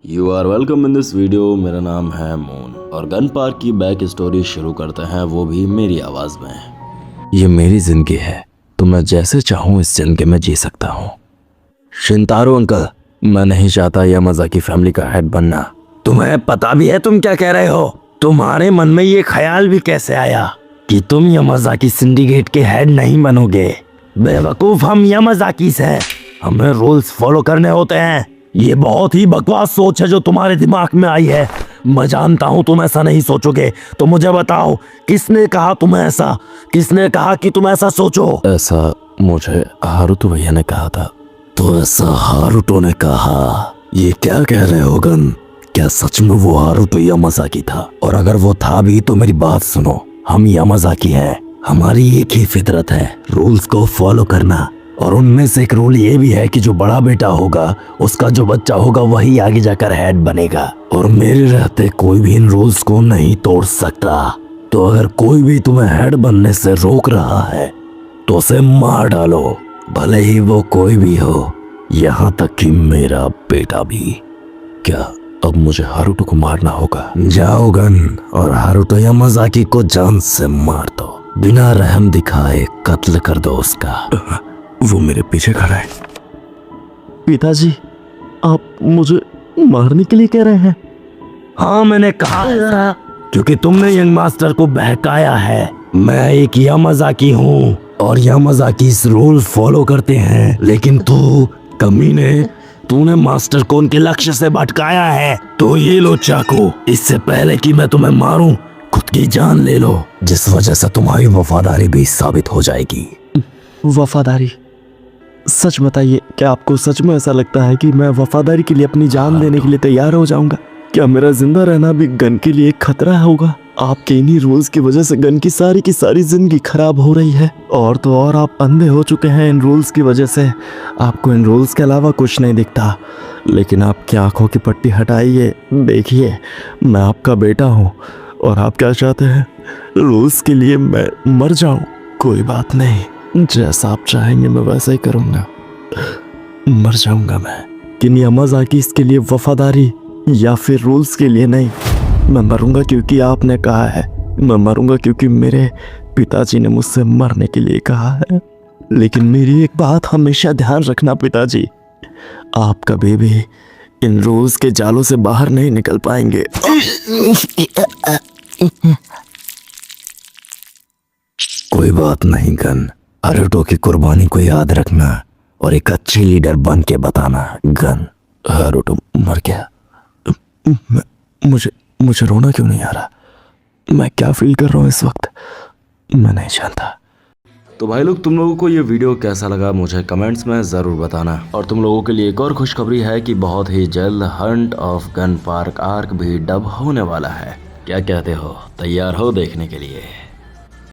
You are welcome in this video. मेरा नाम है मून और गन पार्क की बैक स्टोरी शुरू करते हैं, वो भी मेरी आवाज़ में। ये मेरी जिंदगी है तो मैं जैसे चाहूँ इस जिंदगी में जी सकता हूँ। शिंतारो अंकल, मैं नहीं चाहता यामाज़ाकी की फैमिली का हेड बनना। तुम्हें पता भी है तुम क्या कह रहे हो? तुम्हारे मन में ये ख्याल भी कैसे आया कि तुम यामाज़ाकी सिंडिकेट के हेड नहीं बनोगे? बेवकूफ, हम यामाज़ाकीस हैं, हमें रूल्स फॉलो करने होते हैं। ये बहुत ही बकवास सोच है जो तुम्हारे दिमाग में आई है। मैं जानता हूँ तुम ऐसा नहीं सोचोगे, तो मुझे बताओ किसने कहा तुम्हें ऐसा, किसने कहा कि तुम ऐसा सोचो? ऐसा मुझे हारुतो भैया ने कहा था। तो ऐसा हारुतो ने कहा? ये क्या कह रहे हो गन? क्या सच में वो हारुतो यामाज़ाकी था? और अगर वो था भी तो मेरी बात सुनो, हम यामाज़ाकी हैं, हमारी एक ही फितरत है, रूल्स को फॉलो करना। और उनमें से एक रूल ये भी है कि जो बड़ा बेटा होगा उसका जो बच्चा होगा वही आगे जाकर हेड बनेगा, और मेरे रहते कोई भी इन रूल्स को नहीं तोड़ सकता। तो अगर कोई भी तुम्हें हेड बनने से रोक रहा है तो उसे मार डालो, भले ही वो कोई भी हो, यहाँ तक कि मेरा बेटा भी। क्या अब मुझे हारुतो को मारना होगा? जाओ गन और हारुतो यामाज़ाकी को जान से मार दो, बिना रहम दिखाए कत्ल कर दो उसका। वो मेरे पीछे खड़ा है। पिताजी, आप मुझे मारने के लिए कह रहे हैं? हाँ, मैंने कहा ऐसा क्योंकि तुमने यंग मास्टर को बहकाया है। मैं एक यामाज़ाकी हूँ और यामाज़ाकी इस रूल फॉलो करते हैं, लेकिन तू कमीने, तूने मास्टर को उनके लक्ष्य से भटकाया है। तो ये लो चाकू, इससे पहले कि मैं तुम्हें मारूं खुद की जान ले लो, जिस वजह से तुम्हारी वफादारी भी साबित हो जाएगी। वफादारी? सच बताइए, क्या आपको सच में ऐसा लगता है कि मैं वफादारी के लिए अपनी जान देने के लिए तैयार हो जाऊंगा? क्या मेरा जिंदा रहना भी गन के लिए एक खतरा होगा? आपके इन्हीं रूल्स की वजह से गन की सारी जिंदगी खराब हो रही है, और तो और आप अंधे हो चुके हैं इन रूल्स की वजह से। आपको इन रूल्स के अलावा कुछ नहीं दिखता। लेकिन आपकी आंखों की पट्टी हटाइए, देखिए मैं आपका बेटा हूँ और आप क्या चाहते हैं? रूल्स के लिए मैं मर जाऊं? कोई बात नहीं, जैसा आप चाहेंगे मैं वैसा ही करूंगा। मर जाऊंगा मैं, कि यामाज़ाकी इसके लिए वफादारी या फिर रूल्स के लिए नहीं। मैं मरूंगा क्योंकि आपने कहा है, मैं मरूंगा क्योंकि मेरे पिताजी ने मुझसे मरने के लिए कहा है। लेकिन मेरी एक बात हमेशा ध्यान रखना पिताजी, आप कभी भी इन रूल्स के जालों से बाहर नहीं निकल पाएंगे। कोई बात नहीं गन, हारुतो की कुर्बानी को याद रखना और एक अच्छी लीडर बन के बताना। गन, हारुतो मर गया। मुझे रोना क्यों नहीं आ रहा? मैं क्या फील कर रहा हूँ इस वक्त मैं नहीं जानता। तो भाई लोग, तुम लोगों को ये वीडियो कैसा लगा मुझे कमेंट्स में ज़रूर बताना। और तुम लोगों के लिए एक और खुशखबरी है कि बहुत ही जल्द Hunt of gun park arc भी डब होने वाला है। क्या कहते हो? तैयार हो देखने के लिए?